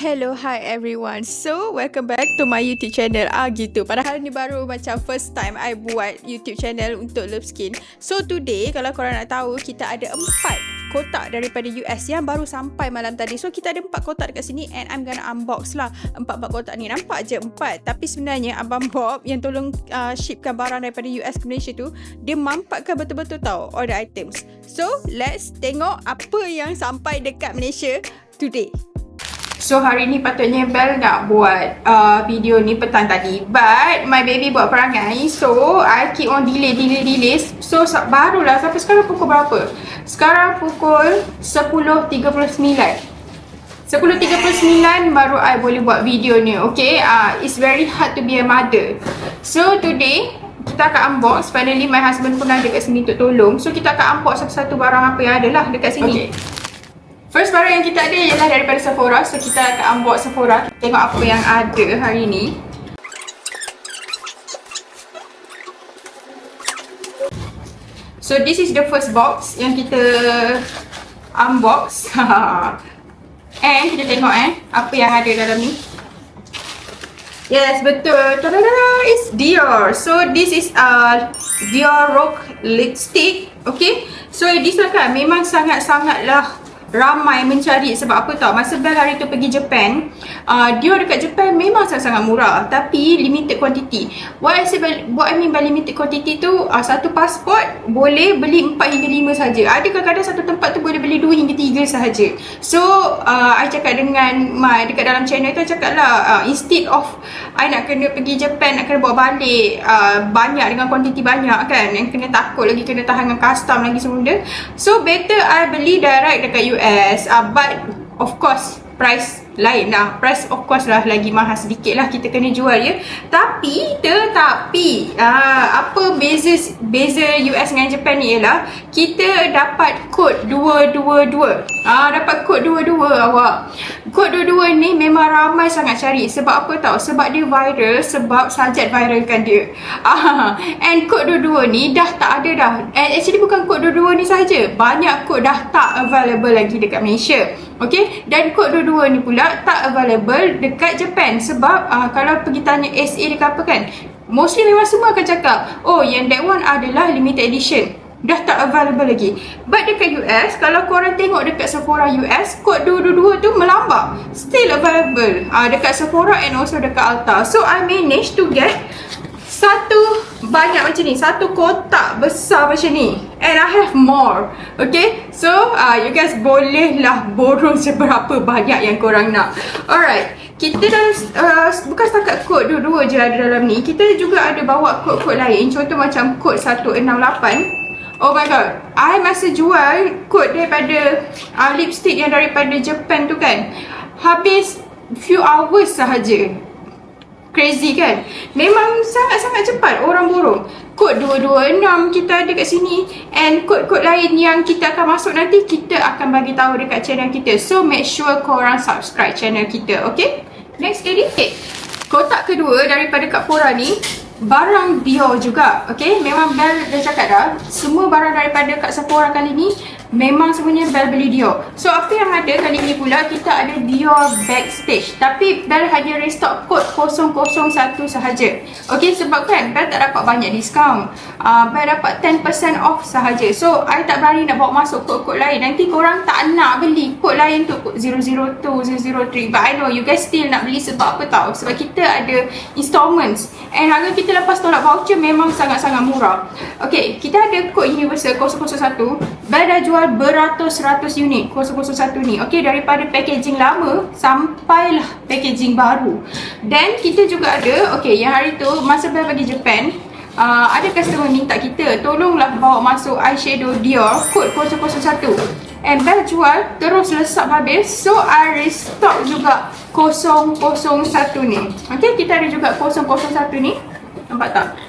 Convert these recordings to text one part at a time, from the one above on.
Hello, hi everyone. So, welcome back to my YouTube channel. Gitu. Padahal ni baru macam first time I buat YouTube channel untuk Love Skin. So, today kalau korang nak tahu, kita ada 4 kotak daripada US yang baru sampai malam tadi. So, kita ada 4 kotak dekat sini and I'm gonna unbox lah 4 kotak ni. Nampak je 4. Tapi sebenarnya Abang Bob yang tolong shipkan barang daripada US ke Malaysia tu, dia mampatkan betul-betul tau all the items. So, let's tengok apa yang sampai dekat Malaysia today. So hari ni patutnya Bel nak buat video ni petang tadi, but my baby buat perangai, so I keep on delay. So barulah sampai sekarang pukul berapa? Sekarang pukul 10.39 baru I boleh buat video ni. Okay, it's very hard to be a mother. So today kita akan unbox. Finally my husband pun ada kat sini untuk tolong. So kita akan unbox satu-satu barang apa yang ada lah dekat sini. Okay. First barang yang kita ada ialah daripada Sephora. So kita akan unbox Sephora. Kita tengok apa yang ada hari ni. So this is the first box yang kita unbox. And kita tengok apa yang ada dalam ni. Yes, betul. Tadada, it's Dior. So this is Dior Rock lipstick. Okay. So this one kan memang sangat-sangatlah ramai mencari. Sebab apa tau, masa Bel hari tu pergi Japan, Dior dekat Japan memang sangat-sangat murah, tapi limited quantity. What I mean by limited quantity tu, satu pasport boleh beli 4 hingga 5 saja. Ada kadang-kadang satu tempat tu boleh beli 2 hingga 3 sahaja. So I cakap dengan Mai dekat dalam channel tu, I cakap lah, instead of I nak kena pergi Japan, nak kena bawa balik banyak dengan kuantiti banyak kan, yang kena takut lagi, kena tahan dengan custom lagi semua benda. So better I beli direct dekat US. But of course price lain lah. Price of course lah lagi mahal sedikit lah, kita kena jual ya. Tapi apa beza US dengan Japan ni ialah kita dapat kod 222. Dapat kod 22 awak. Kod 22 ni memang ramai sangat cari. Sebab apa tau? Sebab dia viral, sebab Sajat viralkan dia. And kod 22 ni dah tak ada dah. And actually bukan kod 22 ni saja, banyak kod dah tak available lagi dekat Malaysia. Okay, dan kod 22 ni pula tak available dekat Japan. Sebab kalau pergi tanya SA dekat apa kan, mostly memang semua akan cakap, oh yang that one adalah limited edition, dah tak available lagi. But dekat US, kalau korang tengok dekat Sephora US, kod 222 tu melambak, still available dekat Sephora and also dekat Ulta. So I managed to get satu banyak macam ni, satu kotak besar macam ni, and I have more. Okay, so you guys bolehlah borong seberapa banyak yang korang nak. Alright, kita dah bukan setakat kod 22 je ada dalam ni, kita juga ada bawa kod-kod lain. Contoh macam kod 168. Oh my god, I masa jual kod daripada lipstick yang daripada Japan tu kan, habis few hours sahaja. Crazy kan? Memang sangat-sangat cepat orang borong. Kod 226 kita ada kat sini, and kod-kod lain yang kita akan masuk nanti, kita akan bagi tahu dekat channel kita. So make sure korang subscribe channel kita. Okay? Next kali, kotak kedua daripada Kak Fora ni barang Dior juga. Okay, memang Bel dah cakap dah, semua barang daripada Kak Sephora kali ni memang semuanya Bel beli Dior. So apa yang ada kali ni pula, kita ada Dior Backstage, tapi Bel hanya restock kod 001 sahaja. Okay, sebab kan Bel tak dapat banyak diskaun, Bel dapat 10% off sahaja. So I tak berani nak bawa masuk kod-kod lain, nanti korang tak nak beli kod lain tu, kod 002, 003. But I know you guys still nak beli. Sebab apa tau? Sebab kita ada installments, and harga kita lepas tolak voucher memang sangat-sangat murah. Okay, kita ada kod Universal 001. Bel dah jual beratus-ratus unit 001 ni. Okay, daripada packaging lama sampailah packaging baru. Dan kita juga ada, okay, yang hari tu masa Bel pergi Japan, ada customer minta kita tolonglah bawa masuk eyeshadow Dior kod 001. And Bel jual terus lesap habis. So I restock juga 001 ni. Okay, kita ada juga 001 ni. Nampak tak?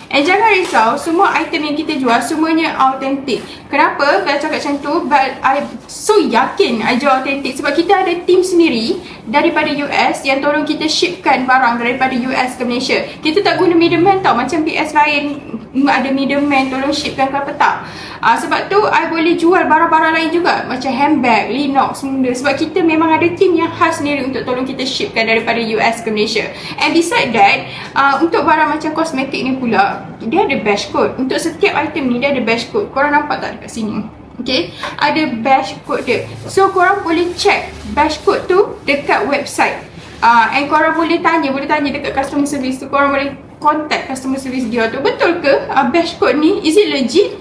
And jangan risau, semua item yang kita jual semuanya autentik. Kenapa Bel cakap macam tu? But I so yakin I jual autentik sebab kita ada team sendiri daripada US yang tolong kita shipkan barang daripada US ke Malaysia. Kita tak guna middleman tau, macam BS lain ada middleman tolong shipkan ke apa tak. Sebab tu I boleh jual barang-barang lain juga, macam handbag, Linux semua. Sebab kita memang ada team yang khas sendiri untuk tolong kita shipkan daripada US ke Malaysia. And beside that, untuk barang macam kosmetik ni pula, dia ada batch code. Untuk setiap item ni dia ada batch code. Korang nampak tak dekat sini? Okay, ada batch code dia. So korang boleh check batch code tu dekat website. And korang boleh tanya dekat customer service tu. Korang boleh contact customer service dia tu, betul ke batch code ni, is it legit?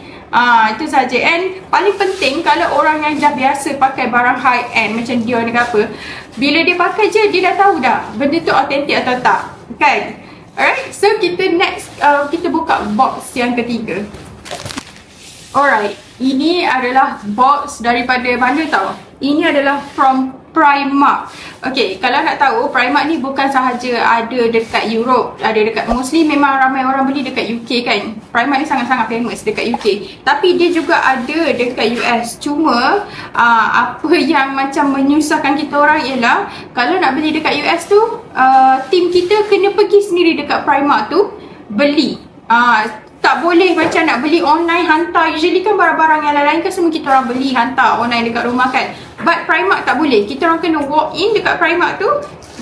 Itu saja. And paling penting, kalau orang yang dah biasa pakai barang high end macam Dior ni ke apa, bila dia pakai je dia dah tahu dah benda tu authentic atau tak, kan? Alright, so kita next kita buka box yang ketiga. Alright, ini adalah box daripada mana tau? Ini adalah from Primark. Okay, kalau nak tahu, Primark ni bukan sahaja ada dekat Europe, ada dekat, mostly memang ramai orang beli dekat UK kan. Primark ni sangat-sangat famous dekat UK, tapi dia juga ada dekat US. Cuma apa yang macam menyusahkan kita orang ialah, kalau nak beli dekat US tu, team kita kena pergi sendiri dekat Primark tu beli. Tak boleh macam nak beli online hantar. Usually kan barang-barang yang lain kan semua kita orang beli hantar online dekat rumah kan. But Primark tak boleh. Kita orang kena walk in dekat Primark tu,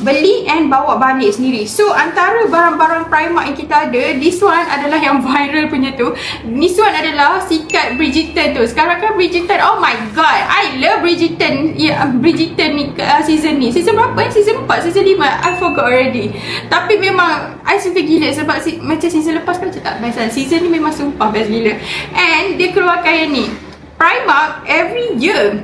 beli and bawa balik sendiri. So antara barang-barang Primark yang kita ada, this one adalah yang viral punya tu. This one adalah sikat Bridgerton tu. Sekarang kan Bridgerton, oh my god, I love Bridgerton. Bridgerton ni season ni. Season berapa? Season 4, season 5, I forgot already. Tapi memang I suka gila sebab macam season lepas kan tak best kan. Season ni memang sumpah best gila. And dia keluarkan yang ni. Primark every year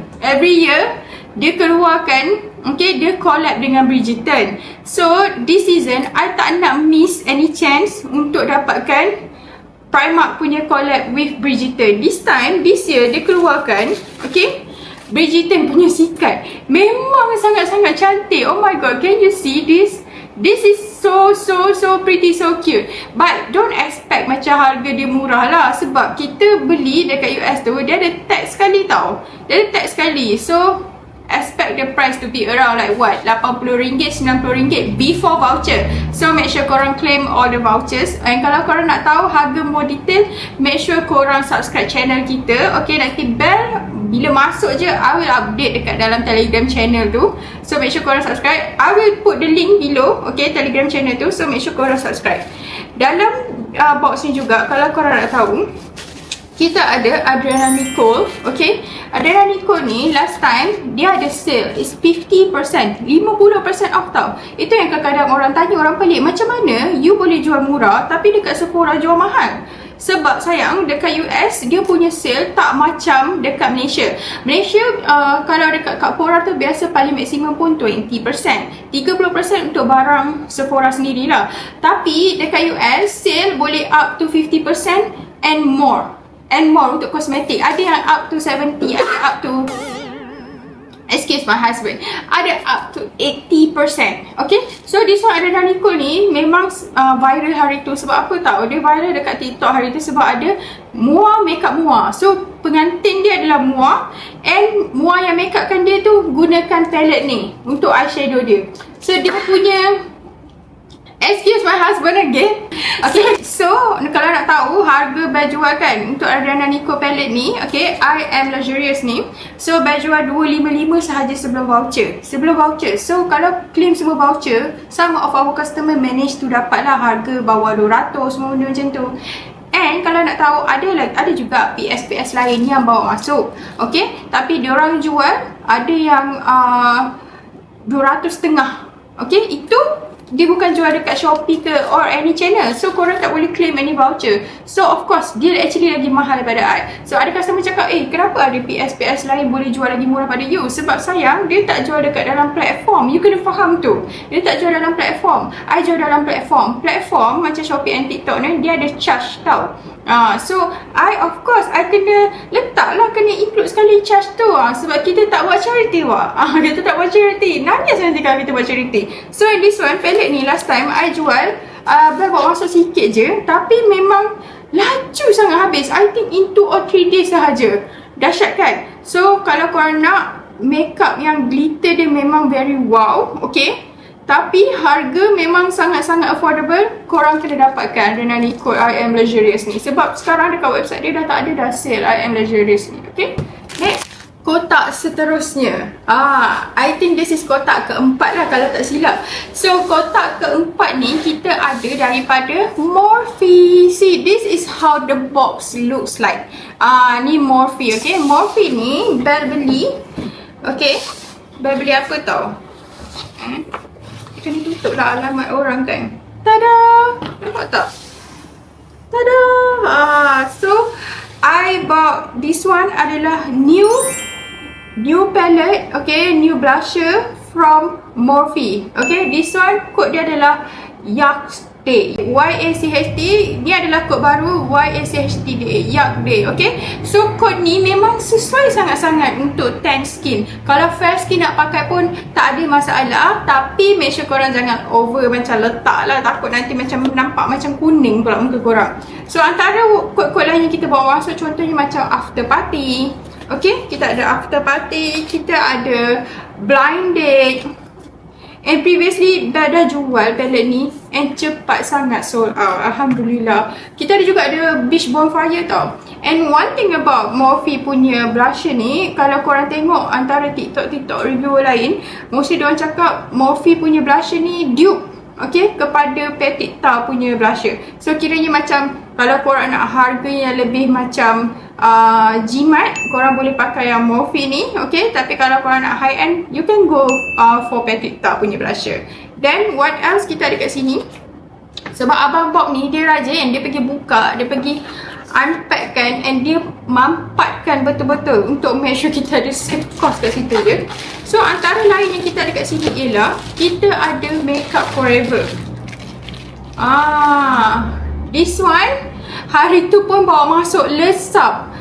dia keluarkan, okay, dia collab dengan Bridgerton. So this season I tak nak miss any chance untuk dapatkan Primark punya collab with Bridgerton. This year dia keluarkan, okay, Bridgerton punya sikat. Memang sangat-sangat cantik. Oh my god, can you see this? This is so pretty, so cute. But don't expect macam harga dia murah lah. Sebab kita beli dekat US tu, dia ada tax sekali tau. Dia ada tax sekali. So expect the price to be around like what, RM80, RM90 before voucher. So make sure korang claim all the vouchers. And kalau korang nak tahu harga more detail, make sure korang subscribe channel kita. Okay, nanti bell bila masuk je I will update dekat dalam Telegram channel tu. So make sure korang subscribe. I will put the link below, okay, Telegram channel tu. So make sure korang subscribe. Dalam box ni juga, kalau korang nak tahu, kita ada Adriana Nicole, okay. Adriana Nicole ni last time dia ada sale, it's 50%, 50% off tau. Itu yang kadang-kadang orang tanya, orang pelik, macam mana you boleh jual murah tapi dekat Sephora jual mahal? Sebab sayang, dekat US dia punya sale tak macam dekat Malaysia. Malaysia kalau dekat Sephora tu biasa paling maksimum pun 20%, 30% untuk barang Sephora sendirilah. Tapi dekat US sale boleh up to 50% and more untuk kosmetik. Ada yang up to 70, ada up to, excuse my husband, ada up to 80%. Okay, so this one Adriana Nicole ni memang viral hari tu. Sebab apa tau? Dia viral dekat TikTok hari tu sebab ada muar makeup muar. So pengantin dia adalah muar, and muar yang makeupkan dia tu gunakan palette ni untuk eyeshadow dia. So dia punya, excuse my husband again. Okay, so kalau nak tahu harga baju kan untuk Adriana Nicole palette ni, okay, I Am Luxurious ni, so baju $255 sahaja sebelum voucher. So kalau claim semua voucher, some of our customer manage to dapat lah harga bawah 200, semua benda macam tu. And kalau nak tahu, ada juga PS lain yang bawa masuk, okay, tapi diorang jual ada yang $200.5, okay. Itu dia bukan jual dekat Shopee ke or any channel. So korang tak boleh claim any voucher. So of course dia actually lagi mahal daripada I. So ada customer cakap, kenapa ada PS lain boleh jual lagi murah pada you? Sebab sayang, dia tak jual dekat dalam platform. You kena faham tu. Dia tak jual dalam platform. I jual dalam platform. Platform macam Shopee and TikTok ni, dia ada charge tau. So I of course I kena letaklah, kena include sekali charge tu. Sebab kita tak buat charity wak. Kita tak buat charity. Nangis nanti kalau kita buat charity. So in this one, palette ni last time I jual bawa masuk sikit je, tapi memang laju sangat habis. I think in 2 or 3 days sahaja. Dahsyat kan? So kalau korang nak makeup yang glitter dia memang very wow, okay, Tapi harga memang sangat-sangat affordable. Korang kena dapatkan dengan ni kod I am luxurious ni. Sebab sekarang dekat website dia dah tak ada dah sale I am luxurious ni. Okay, next. Kotak seterusnya. I think this is kotak keempat lah kalau tak silap. So kotak keempat ni kita ada daripada Morphe. See, this is how the box looks like. Ni Morphe, okay. Morphe ni Bel beli. Okay, Bel beli apa tau? Kena tutup lah alamat orang kan. Tada! Nampak tak? Tada! So I bought this one adalah new palette, okay, new blusher from Morphe. Okay, this one kod dia adalah YACHT. YACHT ni adalah kod baru YACHT day, YACHT day. Okay, so kod ni memang sesuai sangat-sangat untuk tan skin. Kalau fair skin nak pakai pun tak ada masalah, tapi make sure korang jangan over macam letak lah, takut nanti macam nampak macam kuning pula muka korang. So antara kod-kod lain yang kita bawa masuk, contohnya macam after party. Okay, kita ada after party, kita ada blind date. And previously dah jual palette ni and cepat sangat sold out. Alhamdulillah. Kita ada beach bonfire tau. And one thing about Morphe punya blusher ni, kalau korang tengok antara TikTok reviewer lain, mostly diorang cakap Morphe punya blusher ni dupe, okay, kepada Petit Ta punya blusher. So kiranya macam kalau korang nak harga yang lebih macam jimat, korang boleh pakai yang Morphe ni, okay. Tapi kalau korang nak high end, you can go for Petit Ta punya blusher. Then what else kita ada kat sini? Sebab Abang Bob ni dia rajin, dia pergi buka, dia pergi unpack kan, and dia mampatkan betul-betul untuk make sure kita ada save cost kat situ je. So antara lain yang kita ada kat sini ialah kita ada Makeup Forever. This one hari tu pun bawa masuk lesap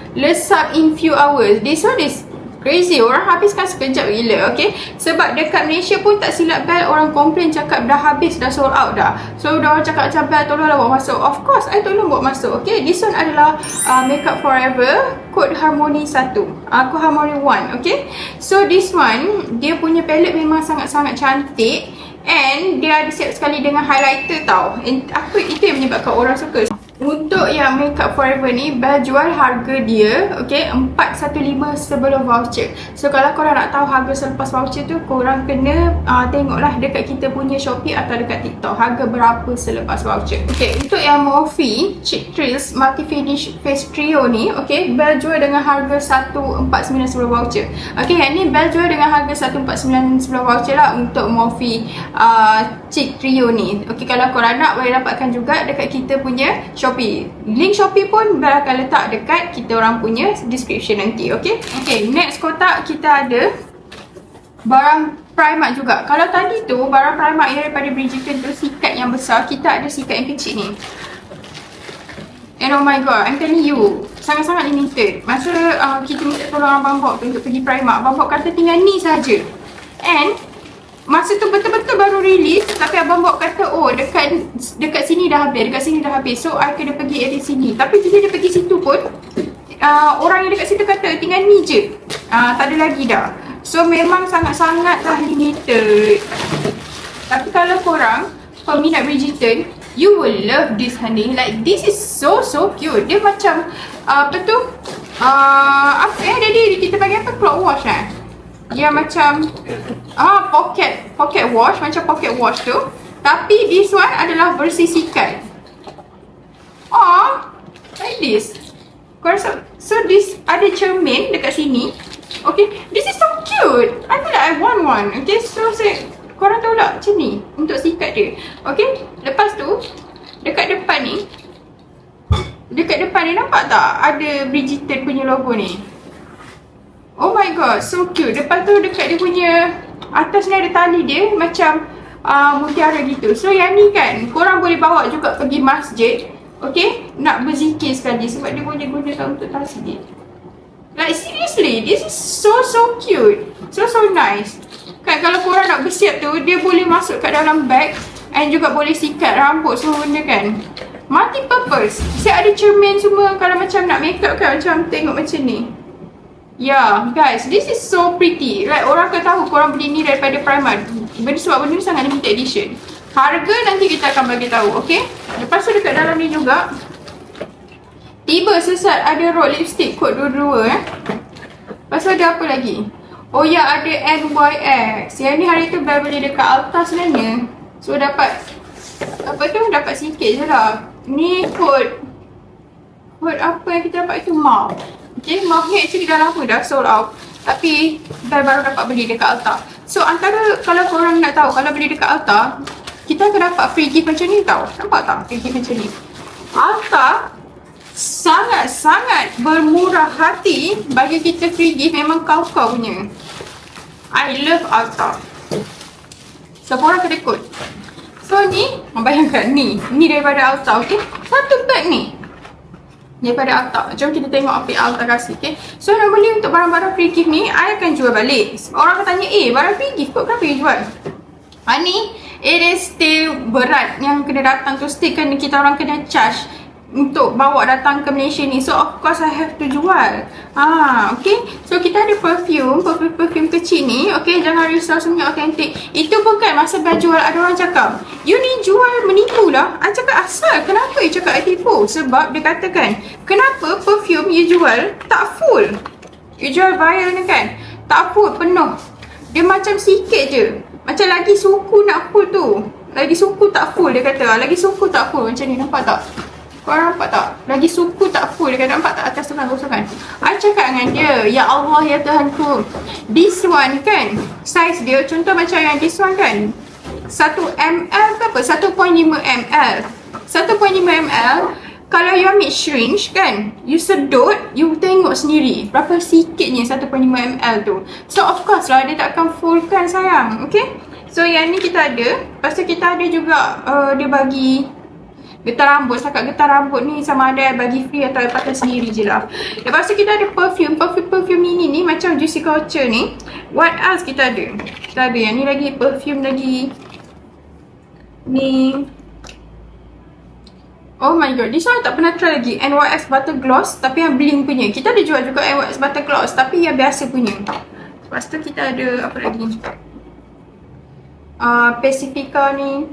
in few hours. This one is crazy, orang habiskan sekejap gila, okay. Sebab dekat Malaysia pun tak silap Bel, orang komplain cakap dah habis, dah sold out dah. So orang cakap macam Bel tolonglah bawa masuk. Of course I tolong bawa masuk, okay. This one adalah Makeup Forever kod Harmony 1, kod Harmony 1, okay. So this one dia punya palette memang sangat-sangat cantik, and dia ada siap sekali dengan highlighter tau. And itu yang menyebabkan orang suka. Untuk yang Makeup Forever ni, Bel jual harga dia, okay, 415 sebelum voucher. So kalau korang nak tahu harga selepas voucher tu, korang kena tengoklah dekat kita punya Shopee atau dekat TikTok harga berapa selepas voucher. Okay, untuk yang Morphe Cheek Trills Multi Finish Face Trio ni, okay, Bel jual dengan harga 149 sebelum voucher. Okay, yang ni Bel jual dengan harga 149 sebelum voucher lah untuk Morphe Cheek Trio ni. Okay, kalau korang nak boleh dapatkan juga dekat kita punya Shopee. Link Shopee pun Bel akan letak dekat kita orang punya description nanti, okay. Okay, next kotak kita ada barang Primark juga. Kalau tadi tu barang Primark yang daripada Bridgerton tu sikat yang besar, kita ada sikat yang kecil ni. And oh my god, I'm telling you, sangat-sangat limited. Masa kita minta tolong Abang Bob tu untuk pergi Primark, Abang Bob kata tinggal ni saja. And masa tu betul-betul baru release, tapi Abang Bob kata, oh dekat sini dah habis, dekat sini dah habis. So I kena pergi edit sini. Tapi bila dia pergi situ pun orang yang dekat situ kata tinggal ni je, tak ada lagi dah. So memang sangat-sangat lah limited. Tapi kalau korang peminat Bridgerton, you will love this honey. Like this is so cute. Dia macam apa tu, apa tadi kita panggil apa, cloth wash dia macam pocket wash, macam pocket wash tu. Tapi this one adalah versi sikat. Like this. Korang rasa, so this ada cermin dekat sini. Okay, this is so cute. I feel like I want one. Okay, so korang tahu tak macam ni untuk sikat dia. Okay, lepas tu dekat depan ni nampak tak ada Bridgerton punya logo ni. Oh my god, so cute. Lepas tu dekat dia punya atas ni ada tali dia macam mutiara gitu. So yang ni kan korang boleh bawa juga pergi masjid, okay, nak berzikir sekali, sebab dia boleh gunakan untuk tasbih. Like seriously, this is so cute. So nice. Kan kalau korang nak bersiap tu, dia boleh masuk kat dalam bag, and juga boleh sikat rambut semua benda kan. Multi purpose. Siap ada cermin semua kalau macam nak makeup kan, macam tengok macam ni. Yeah, guys, this is so pretty. Like, orang akan tahu korang beli ni daripada Primark. Sebab benda ni sangat limited edition. Harga nanti kita akan bagi tahu, okay? Lepas tu dekat dalam ni juga, tiba sesat ada rod lipstick kod 22 Lepas tu ada apa lagi? Oh ya, ada NYX. Yang ni hari tu Bel beli dekat Ulta sebenarnya. So dapat, apa tu? Dapat sikit je lah. Ni kod apa yang kita dapat itu? Mouth. Okay, mouth ni actually dah lama dah sold out. Tapi Bel baru dapat beli dekat Ulta. So antara, kalau korang nak tahu, kalau beli dekat Ulta, kita akan dapat free gift macam ni tau. Nampak tak free gift macam ni? Ulta sangat-sangat bermurah hati bagi kita free gift. Memang kau-kau punya. I love Ulta. So korang kena ikut. So ni, bayangkan ni daripada Ulta, okay? Satu bag ni daripada Ulta. Jom kita tengok apa yang Ulta kasih, okay? So normally untuk barang-barang free gift ni, I akan jual balik. Orang akan tanya, barang free gift kok kenapa you jual? Ni, it is still berat yang kena datang tu. Still kita orang kena charge untuk bawa datang ke Malaysia ni. So of course I have to jual. Okay. So kita ada perfume kecil ni. Okay, jangan risau, semuanya authentic. Itu bukan masa Bel jual ada orang cakap, you ni jual menipu lah. I cakap asal, kenapa you cakap I tipu? Sebab dia katakan, kenapa perfume you jual tak full? You jual vial ni kan, tak full, penuh. Dia macam sikit je. Macam lagi suku nak full tu. Lagi suku tak full, dia kata. Lagi suku tak full macam ni, nampak tak? Korang nampak tak? Lagi suku tak full, dia kata. Nampak tak atas tu kan kosongan? I cakap dengan dia, ya Allah ya Tuhanku, this one kan, size dia contoh macam yang this one kan, 1 ml ke apa? 1.5 ml. 1.5 ml. Kalau you ambil syringe kan, you sedut, you tengok sendiri berapa sikitnya 1.5 ml tu. So of course lah, dia tak akan full kan sayang. Okay. So yang ni kita ada. Lepas tu kita ada juga dia bagi getah rambut. Setakat getah rambut ni sama ada bagi free atau pakai sendiri je lah. Lepas tu kita ada perfume mini ni macam Juicy Culture ni. What else kita ada? Kita ada yang ni lagi, perfume lagi. Ni, oh my god, this one tak pernah try lagi. NYX Butter Gloss, tapi yang bling punya. Kita ada jual juga NYX Butter Gloss, tapi yang biasa punya. Lepas tu kita ada apa lagi? Pacifica ni,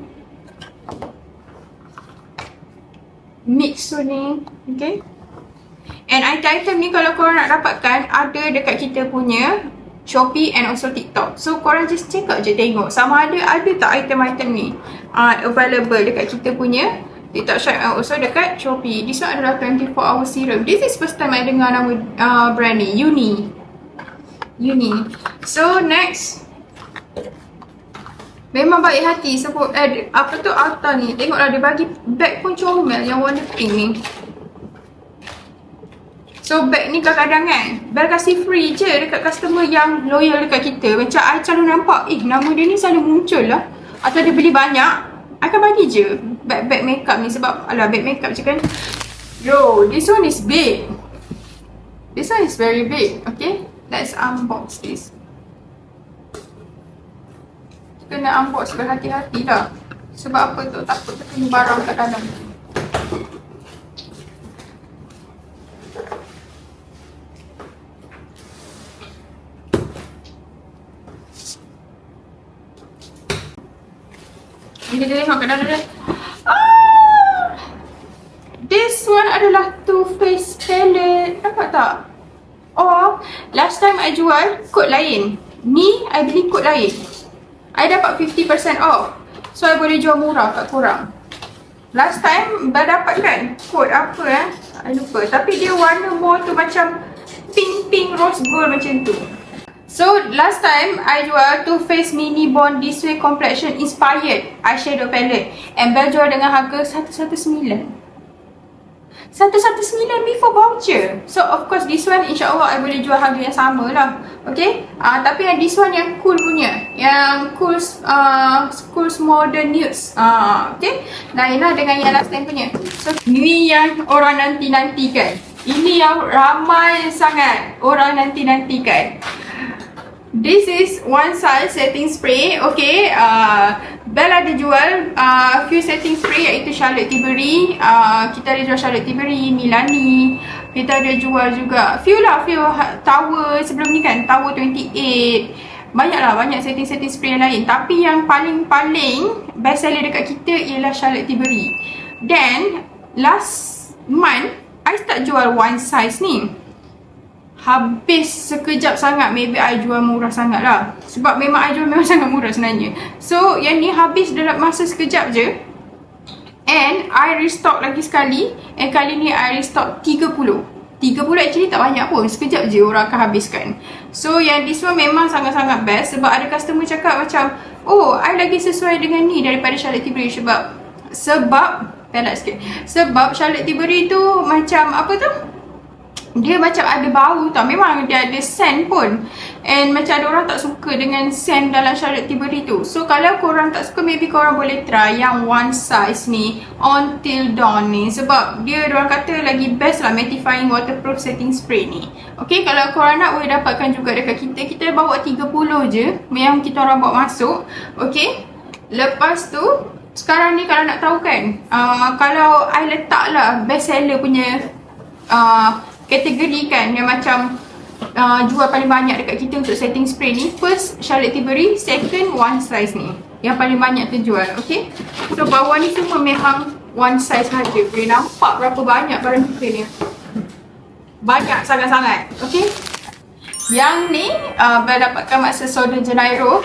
Mixo ni, okay. And item ni kalau korang nak dapatkan, ada dekat kita punya Shopee and also TikTok. So korang just check out je, tengok sama ada tak item-item ni available dekat kita punya TikTok shop and also dekat Shopee. This one adalah 24 hour serum. This is first time I dengar nama brand ni, Uni. So next, memang baik hati sebut apa tu Ulta ni. Tengoklah dia bagi bag pun comel yang warna pink ni. So bag ni kadang-kadang kan Bel kasih free je dekat customer yang loyal dekat kita. Macam I selalu nampak, nama dia ni selalu muncul lah, atau dia beli banyak, I akan bagi je bag makeup ni. Sebab alah, bag makeup je kan. Yo, this one is big. This one is very big. Okay, let's unbox this. Kena unbox berhati-hati lah. Sebab apa tu, takut terkena barang kat dalam. Kita tengok kat dalam dia. This one adalah Too Faced palette. Nampak tak? Oh, last time I jual kod lain. Ni I beli kod lain. I dapat 50% off. So I boleh jual murah kat korang. Last time dah dapat kan kod apa I lupa. Tapi dia warna more tu macam pink rose gold macam tu. So last time I jual Too Faced Mini Bond This Way Complexion Inspired Eyeshadow Palette. And Bel jual dengan harga 119 before voucher. So of course this one insyaAllah I boleh jual harga yang sama lah. Okay. Tapi yang this one yang cool punya, yang cool modern nudes. Okay. Lain lah dengan yang last time punya. So ni yang orang nanti-nantikan. Ini yang ramai sangat orang nanti-nantikan. This is one size setting spray. Okay, Bel ada jual few setting spray, iaitu Charlotte Tilbury. Kita ada jual Charlotte Tilbury, Milani, Kita ada jual juga few Tower sebelum ni kan, Tower 28. Banyak setting-setting spray yang lain. Tapi yang paling best seller dekat kita ialah Charlotte Tilbury. Then last month I start jual one size ni. Habis sekejap sangat. Maybe I jual murah sangat lah. Sebab memang I jual memang sangat murah sebenarnya. So yang ni habis dalam masa sekejap je. And I restock lagi sekali. And kali ni I restock 30 actually tak banyak pun. Sekejap je orang akan habiskan. So yang this one memang sangat-sangat best. Sebab ada customer cakap macam, oh I lagi sesuai dengan ni daripada Charlotte Tilbury. Sebab Charlotte Tilbury tu macam apa tu, dia macam ada bau tau. Memang dia ada scent pun. And macam ada orang tak suka dengan scent dalam Charlotte Tilbury tu. So kalau korang tak suka, maybe korang boleh try yang one size ni, Until Dawn ni. Sebab dia orang kata lagi best lah mattifying waterproof setting spray ni. Okay, kalau korang nak boleh dapatkan juga dekat kita. Kita bawa 30 je yang kita orang bawa masuk. Okay, lepas tu sekarang ni kalau nak tahu kan, kalau I letak lah best seller punya kategori kan, yang macam jual paling banyak dekat kita untuk setting spray ni. First Charlotte Tilbury, second one size ni yang paling banyak terjual. Okay, so bawah ni semua memang one size saja. Boleh nampak berapa banyak barang kita ni. Banyak sangat-sangat. Okay, yang ni boleh dapatkan masa Sol de Janeiro.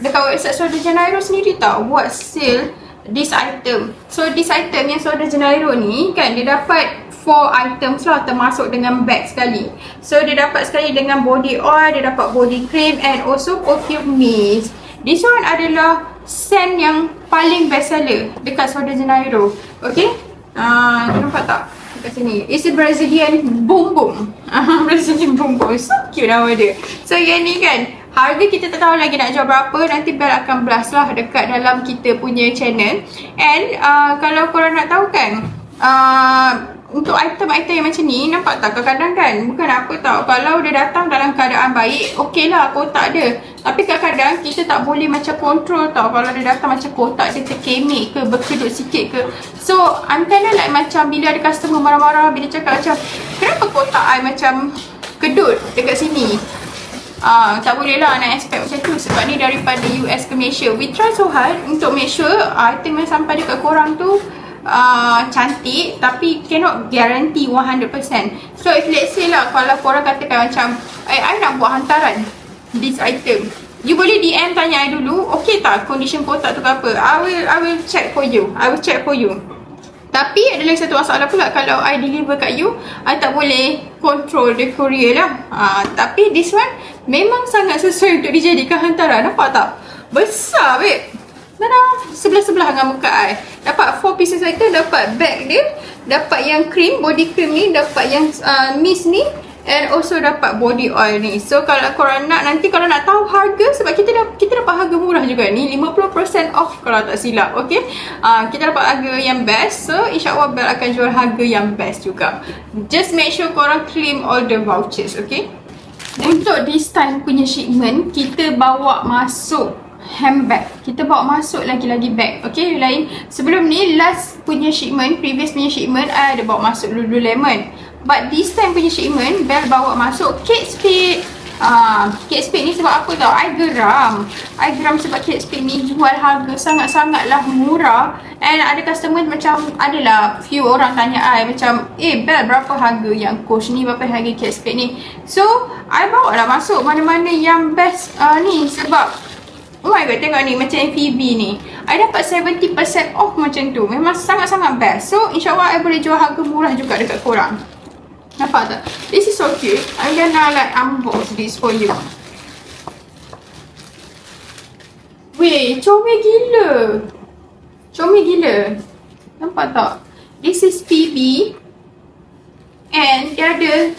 Dekat website Sol de Janeiro sendiri tau buat sale this item. So this item yang Sol de Janeiro ni kan, dia dapat 4 items lah, termasuk dengan bag sekali. So dia dapat sekali dengan body oil, dia dapat body cream and also perfume mist. This one adalah scent yang paling best seller dekat Sol de Janeiro. Okay, nampak tak dekat sini? It's a Brazilian Boom Boom. Brazilian Boom Boom, so cute nama dia. So yang ni kan, harga kita tak tahu lagi nak jual berapa. Nanti Bel akan blast lah dekat dalam kita punya channel. And kalau korang nak tahu kan, untuk item-item yang macam ni, nampak tak kadang-kadang kan, bukan apa tau, kalau dia datang dalam keadaan baik, okey lah kotak dia. Tapi kadang-kadang kita tak boleh macam control tau. Kalau dia datang macam kotak dia terkemek ke, berkedut sikit ke. So I'm kinda like macam bila ada customer marah-marah, bila cakap macam, kenapa kotak I macam kedut dekat sini? Tak boleh lah nak expect macam tu. Sebab ni daripada US ke Malaysia. We try so hard untuk make sure item yang sampai dekat korang tu cantik, tapi cannot guarantee 100%. So if let's say lah, kalau korang katakan macam I nak buat hantaran this item, you boleh DM tanya I dulu, okay tak condition kotak tu ke apa. I will check for you. Tapi ada lagi satu masalah pula, kalau I deliver kat you, I tak boleh control the courier lah. Tapi this one memang sangat sesuai untuk dijadikan hantaran. Nampak tak? Besar babe. Dah sebelah-sebelah dengan muka I. Dapat 4 pieces item, dapat bag dia, dapat yang cream, body cream ni, dapat yang mist ni, and also dapat body oil ni. So kalau korang nak, nanti kalau nak tahu harga, sebab kita dapat harga murah juga ni, 50% off kalau tak silap. Okay, kita dapat harga yang best. So insyaAllah Bel akan jual harga yang best juga. Just make sure korang claim all the vouchers. Okay, untuk this time punya shipment, kita bawa masuk handbag. Kita bawa masuk lagi-lagi bag. Okay, lain. Sebelum ni last punya shipment, previous punya shipment, I ada bawa masuk Lululemon. But this time punya shipment, Bel bawa masuk Kate Spade. Kate Spade ni sebab apa tau? I geram sebab Kate Spade ni jual harga sangat-sangatlah murah. And ada customer macam, adalah few orang tanya I macam, Bel berapa harga yang Coach ni, berapa harga Kate Spade ni. So I bawa lah masuk mana-mana yang best ni. Sebab oh my god, tengok ni macam MPB ni, I dapat 70% off macam tu. Memang sangat-sangat best. So insyaAllah I boleh jual harga murah juga dekat korang. Nampak tak? This is so cute. I'm gonna like unbox this for you. Weh, comel gila. Nampak tak? This is PB. And dia ada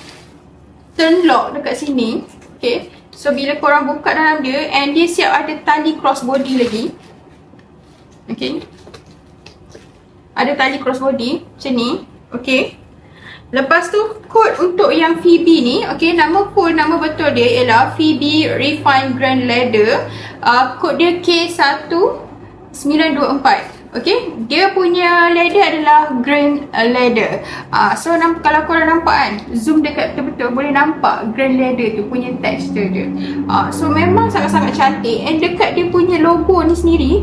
turn lock dekat sini. Okay, so bila korang buka dalam dia, and dia siap ada tali crossbody lagi. Okay, ada tali crossbody macam ni. Okay, lepas tu kod untuk yang Phoebe ni. Okay, nama betul dia ialah Phoebe Refined Grand Leather. Kod dia K1924. Okay, dia punya leather adalah grain leather. So kalau korang nampak kan, zoom dekat betul-betul boleh nampak grain leather tu punya texture dia. So memang sangat-sangat cantik. And dekat dia punya logo ni sendiri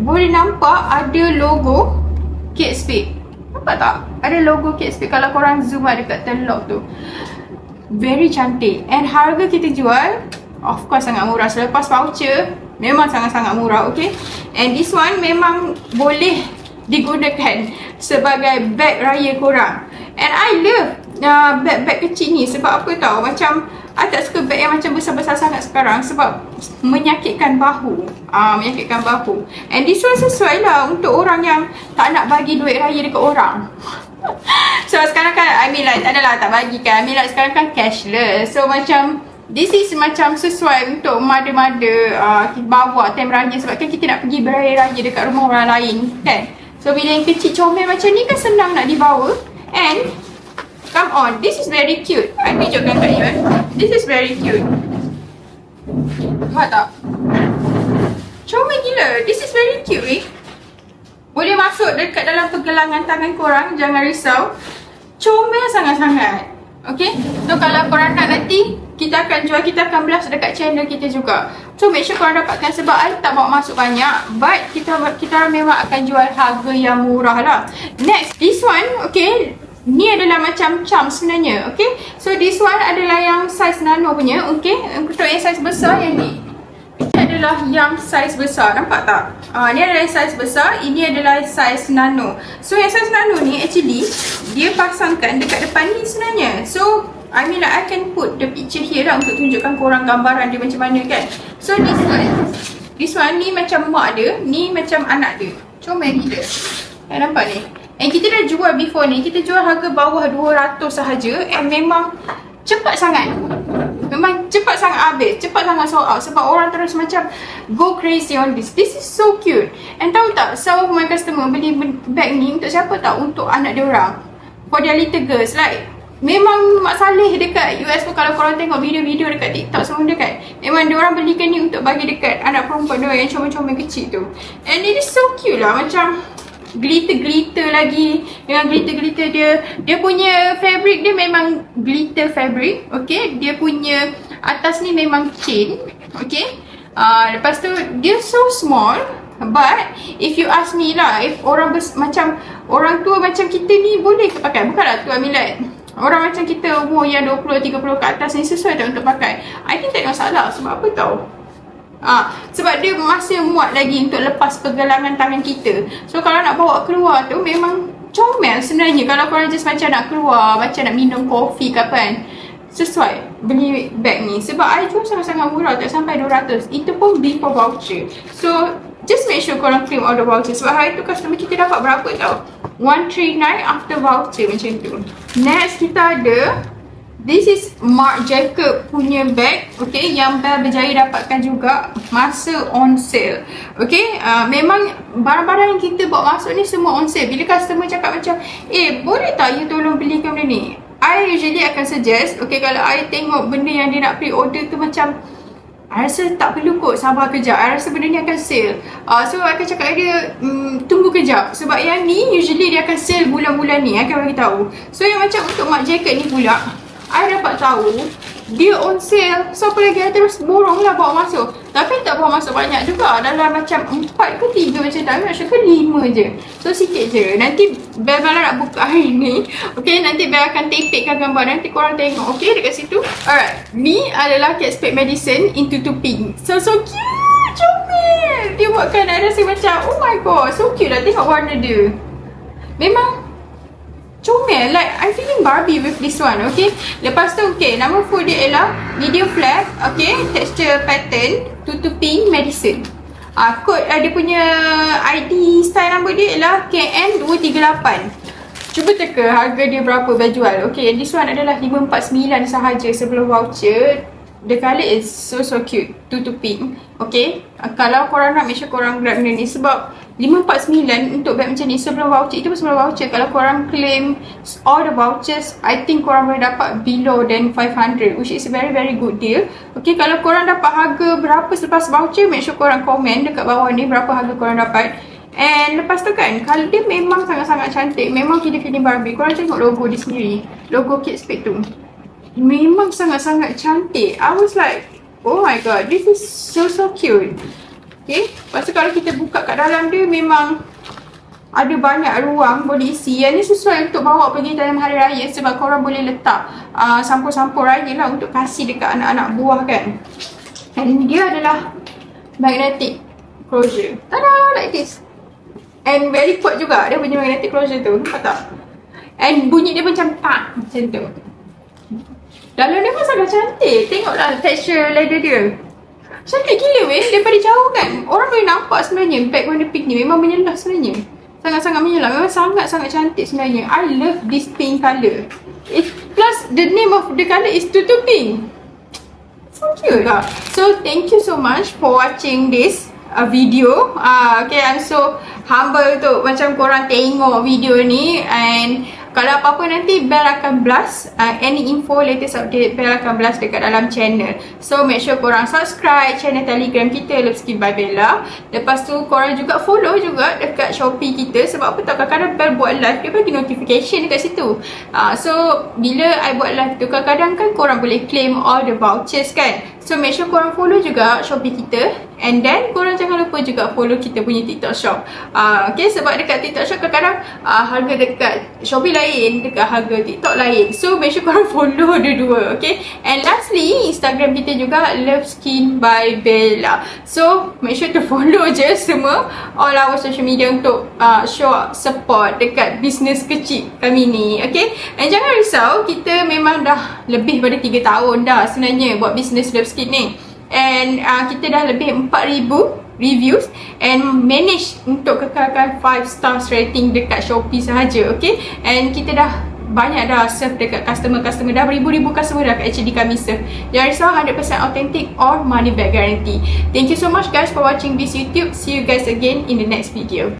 boleh nampak ada logo Kate Spade. Nampak tak? Ada logo Kate Spade kalau korang zoom out dekat terlock tu. Very cantik. And harga kita jual, of course sangat murah. Selepas voucher, memang sangat-sangat murah, okay? And this one memang boleh digunakan sebagai bag raya korang. And I love bag-bag kecil ni. Sebab apa tau? Macam I tak suka bag yang macam besar-besar sangat sekarang sebab menyakitkan bahu. Menyakitkan bahu. And this one sesuai lah untuk orang yang tak nak bagi duit raya dekat orang. So sekarang kan I mean like tak adalah tak bagi kan. I mean like sekarang kan cashless. So macam this is macam sesuai untuk mother-mother bawa time raya. Sebab kan kita nak pergi beraya-raya dekat rumah orang lain kan. So bila yang kecil comel macam ni kan senang nak dibawa. And come on, this is very cute. I tunjukkan kat you. This is very cute. Nampak tak? Comel gila. This is very cute eh. Boleh masuk dekat dalam pergelangan tangan korang. Jangan risau. Comel sangat-sangat. Okay. So kalau korang nak nanti, kita akan jual, kita akan blast dekat channel kita juga. So make sure korang dapatkan. Sebab I tak bawa masuk banyak. But kita memang akan jual harga yang murah lah. Next, this one, okay. Ni adalah macam charm sebenarnya. Okay. So this one adalah yang size nano punya. Okay. Untuk yang size besar yang ni. Ini adalah yang saiz besar. Nampak tak? Ni adalah saiz besar. Ini adalah saiz nano. So yang saiz nano ni actually dia pasangkan dekat depan ni sebenarnya. So I mean like I can put the picture here lah untuk tunjukkan korang gambaran dia macam mana kan. So this one ni macam mak dia, ni macam anak dia. Comel gila. Nampak ni. And kita dah jual before ni. Kita jual harga bawah 200 sahaja. And memang cepat sangat. Memang cepat sangat habis. Cepat sangat sold out. Sebab orang terus macam go crazy on this. This is so cute. And tahu tak, some of my customer beli bag ni untuk siapa tak? Untuk anak dia orang. For their little girls. Like memang Mak Saleh dekat US pun kalau korang tengok video-video dekat TikTok semua dekat. Memang diorang belikan ni untuk bagi dekat anak perempuan diorang yang comel-comel kecil tu. And it is so cute lah. Macam glitter-glitter lagi. Dengan glitter-glitter dia. Dia punya fabric dia memang glitter fabric. Okay. Dia punya atas ni memang chain. Okay. Lepas tu dia so small. But if you ask me lah, if orang macam orang tua macam kita ni boleh ke pakai? Bukanlah tua, I mean like orang macam kita umur yang 20-30 ke atas ni sesuai tak untuk pakai? I think tak ada masalah. Sebab apa tau? Sebab dia masih muat lagi untuk lepas pergelangan tangan kita. So kalau nak bawa keluar tu memang comel sebenarnya. Kalau korang just macam nak keluar, macam nak minum kopi ke apa kan, sesuai beli bag ni. Sebab I jual sangat-sangat murah, tak sampai 200. Itu pun before voucher. So just make sure korang claim all the voucher. Sebab hari tu customer kita dapat berapa tau? 139 after voucher macam tu. Next kita ada, this is Marc Jacob punya bag. Okay, yang Bel berjaya dapatkan juga masa on sale. Okay, memang barang-barang yang kita bawa masuk ni semua on sale. Bila customer cakap macam, boleh tak you tolong belikan benda ni? I usually akan suggest, okay, kalau I tengok benda yang dia nak pre-order tu macam I rasa tak perlu kot, sabar kejap. I rasa benda ni akan sale. So I akan cakap dia tunggu kejap. Sebab yang ni usually dia akan sale bulan-bulan ni. I akan bagi tahu. So yang macam untuk Marc Jacob ni pula, I dapat tahu dia on sale. So apa lagi, I terus borong lah bawa masuk. Tapi tak bawa masuk banyak juga. Dalam macam 4 ke 3 macam tak. I rasa ke 5 je. So sikit je. Nanti Bel malah nak buka hari ni. Okay, nanti Bel akan tape-tapekan gambar. Nanti korang tengok. Okay, dekat situ. Alright, ni adalah Kate Spade Medicine into to pink. So cute. Comel. Dia buatkan I rasa macam, oh my god, so cute lah. Tengok warna dia. Memang comel. Like I'm feeling Barbie with this one. Okay. Lepas tu okay, nama full dia ialah medium flat. Okay. Texture pattern tutu pink medicine. Kod dia punya ID style number dia ialah KN238. Cuba teka harga dia berapa Bel jual. Okay, this one adalah 549 sahaja sebelum voucher. The colour is so cute. Tutu pink. Okay. Kalau korang nak, make sure korang grab benda ni. Sebab 549 untuk bag macam ni sebelum voucher. Itu pun sebelum voucher. Kalau korang claim all the vouchers, I think korang boleh dapat below than 500, which is a very good deal. Okay, kalau korang dapat harga berapa selepas voucher, make sure korang komen dekat bawah ni berapa harga korang dapat. And lepas tu kan, kalau dia memang sangat-sangat cantik, memang feeling Barbie. Korang tengok logo dia sendiri, logo Kate Spade tu, memang sangat-sangat cantik. I was like, oh my god, this is so cute. Okay, lepas tu kalau kita buka kat dalam dia, memang ada banyak ruang boleh isi. Yang ni sesuai untuk bawa pergi dalam hari raya, sebab korang boleh letak sampul-sampul raya lah untuk kasih dekat anak-anak buah kan. And dia adalah magnetic closure. Tada, like this. And very kuat juga dia punya magnetic closure tu, nampak tak? And bunyi dia macam tak, macam tu. Dalam dia pun sangat cantik. Tengoklah texture leather dia. Cantik gila weh, daripada jauh kan. Orang boleh nampak sebenarnya bag warna pink ni memang menyelah sebenarnya. Sangat-sangat menyelah, memang sangat-sangat cantik sebenarnya. I love this pink colour. Plus the name of the colour is Tutu Pink. So cute lah. So thank you so much for watching this video. Okay, I'm so humble untuk macam korang tengok video ni. And kalau apa-apa nanti bell akan blast, any info latest update bell akan blast dekat dalam channel. So make sure korang subscribe channel Telegram kita Love Skin by Bella. Lepas tu korang juga follow juga dekat Shopee kita, sebab apa tak, kadang-kadang bell buat live dia bagi notification dekat situ. So bila I buat live tu, kadang-kadang kan korang boleh claim all the vouchers kan. So make sure korang follow juga Shopee kita. And then korang jangan lupa juga follow kita punya TikTok shop. Okay, sebab dekat TikTok shop kadang-kadang harga dekat Shopee lain, dekat harga TikTok lain. So make sure korang follow dua-dua. Okay, and lastly Instagram kita juga Love Skin by Bella. So make sure to follow je semua all our social media untuk show support dekat bisnes kecil kami ni. Okay, and jangan risau, kita memang dah lebih pada 3 tahun dah sebenarnya buat bisnes Love Skin ni. And kita dah lebih 4,000 reviews and manage untuk kekalkan 5 stars rating dekat Shopee sahaja. Okay, and kita dah banyak dah serve dekat customer, dah beribu-ribu customer dah actually kami serve. Jangan risau, 100% authentic or money back guarantee. Thank you so much guys for watching this YouTube. See you guys again in the next video.